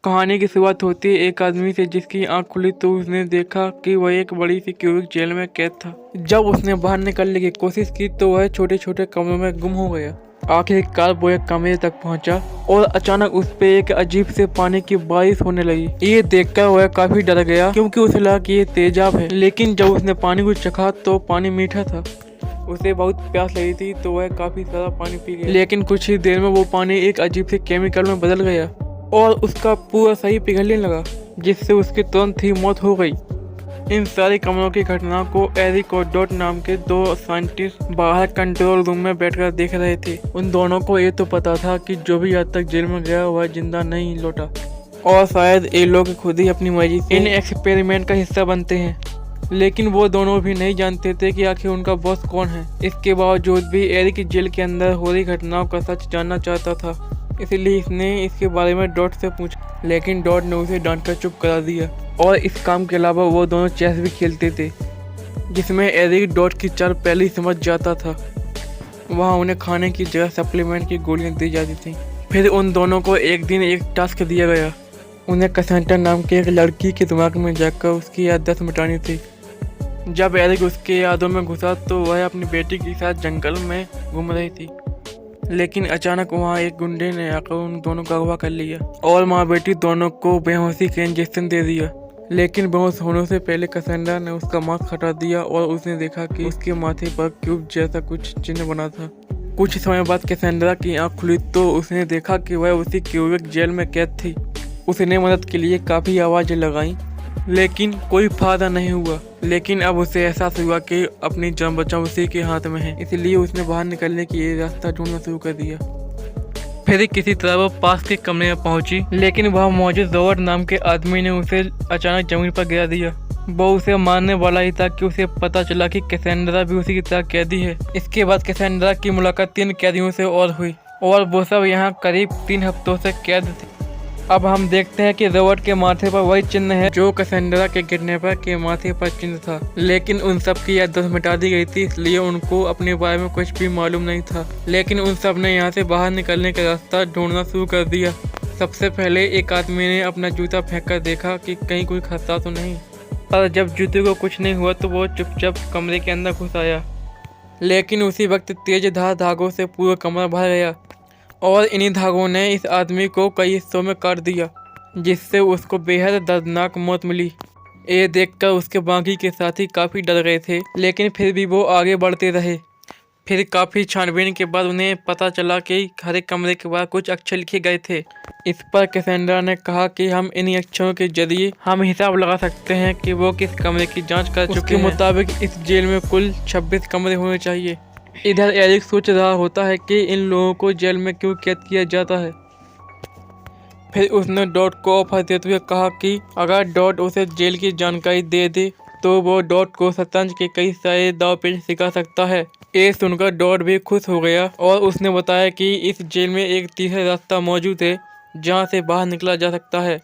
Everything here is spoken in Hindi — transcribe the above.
कहानी की शुरुआत होती है एक आदमी से जिसकी आंख खुली तो उसने देखा कि वह एक बड़ी सी क्यूबिक जेल में कैद था। जब उसने बाहर निकलने की कोशिश की तो वह छोटे छोटे कमरों में गुम हो गया। आखिरकार वो एक कमरे तक पहुंचा और अचानक उस पे एक अजीब से पानी की बारिश होने लगी। ये देखकर वह काफी डर गया क्योंकि उसे लगा कि ये तेजाब है, लेकिन जब उसने पानी को चखा तो पानी मीठा था। उसे बहुत प्यास लगी थी तो वह काफी सारा पानी पी गया, लेकिन कुछ ही देर में वो पानी एक अजीब से केमिकल में बदल गया और उसका पूरा सही पिघलने लगा, जिससे उसकी तुरंत ही मौत हो गई। इन सारी कमरों की घटना को एरिक और डॉट नाम के दो साइंटिस्ट बाहर कंट्रोल रूम में बैठकर देख रहे थे। उन दोनों को ये तो पता था कि जो भी आज तक जेल में गया वह जिंदा नहीं लौटा और शायद ये लोग खुद ही अपनी मर्जी से इन एक्सपेरिमेंट का हिस्सा बनते हैं, लेकिन वो दोनों भी नहीं जानते थे कि आखिर उनका बॉस कौन है। इसके बावजूद भी एरिक जेल के अंदर हो रही घटनाओं का सच जानना चाहता था, इसलिए इसने इसके बारे में डॉट से पूछा, लेकिन डॉट ने उसे डांटकर चुप करा दिया। और इस काम के अलावा वो दोनों चेस भी खेलते थे, जिसमें एरिक डॉट की चाल पहले ही समझ जाता था। वहाँ उन्हें खाने की जगह सप्लीमेंट की गोलियां दी जाती थी। फिर उन दोनों को एक दिन एक टास्क दिया गया। उन्हें कैसेंड्रा नाम की एक लड़की के दिमाग में जाकर उसकी याददाश्त मिटानी थी। जब एरिक उसके यादों में घुसा तो वह अपनी बेटी के साथ जंगल में घूम रही थी, लेकिन अचानक वहाँ एक गुंडे ने आकर उन दोनों का अगवा कर लिया और माँ बेटी दोनों को बेहोशी का इंजेक्शन दे दिया। लेकिन बेहोश होने से पहले कैसेंड्रा ने उसका मास्क हटा दिया और उसने देखा कि उसके माथे पर क्यूब जैसा कुछ चिन्ह बना था। कुछ समय बाद कैसेंड्रा की आंख खुली तो उसने देखा कि वह उसी क्यूबिक जेल में कैद थी। उसने मदद के लिए काफ़ी आवाज़ें लगाई, लेकिन कोई फायदा नहीं हुआ। लेकिन अब उसे एहसास हुआ कि अपनी जान बचाव उसी के हाथ में है, इसलिए उसने बाहर निकलने की रास्ता ढूंढना शुरू कर दिया। फिर किसी तरह वो पास के कमरे में पहुंची, लेकिन वहाँ मौजूद रॉबर्ट नाम के आदमी ने उसे अचानक जमीन पर गिरा दिया। वो उसे मारने वाला ही था कि उसे पता चला कि कैसेंड्रा भी उसी की तरह कैदी है। इसके बाद कैसेंड्रा की मुलाकात 3 कैदियों से और हुई और वो सब यहाँ करीब 3 हफ्तों से कैद थे। अब हम देखते हैं कि रॉबर्ट के माथे पर वही चिन्ह है जो कैसेंड्रा के किडनैपर के माथे पर चिन्ह था, लेकिन उन सब की याददाश्त मिटा दी गई थी, इसलिए उनको अपने बारे में कुछ भी मालूम नहीं था। लेकिन उन सब ने यहाँ से बाहर निकलने का रास्ता ढूंढना शुरू कर दिया। सबसे पहले एक आदमी ने अपना जूता फेंक कर देखा कि कहीं कोई खतरा तो नहीं, पर जब जूते को कुछ नहीं हुआ तो वो चुपचाप कमरे के अंदर घुस आया। लेकिन उसी वक्त तेज धार धागों से पूरा कमरा भर गया और इन्हीं धागों ने इस आदमी को कई हिस्सों में काट दिया, जिससे उसको बेहद दर्दनाक मौत मिली। ये देखकर उसके बाकी के साथी काफ़ी डर गए थे, लेकिन फिर भी वो आगे बढ़ते रहे। फिर काफ़ी छानबीन के बाद उन्हें पता चला कि हर एक कमरे के बाद कुछ अक्षर लिखे गए थे। इस पर कैसेंड्रा ने कहा कि हम इन अक्षरों के जरिए हम हिसाब लगा सकते हैं कि वो किस कमरे की जाँच कर चुके हैं। उसके मुताबिक इस जेल में कुल 26 कमरे होने चाहिए। इधर एरिक सोच रहा होता है कि इन लोगों को जेल में क्यों कैद किया जाता है। फिर उसने डॉट को ऑफर देते हुए कहा कि अगर डॉट उसे जेल की जानकारी दे दे तो वो डॉट को शतरंज के कई सारे दाव पेच सिखा सकता है। ये सुनकर डॉट भी खुश हो गया और उसने बताया कि इस जेल में एक तीसरा रास्ता मौजूद है जहाँ से बाहर निकला जा सकता है।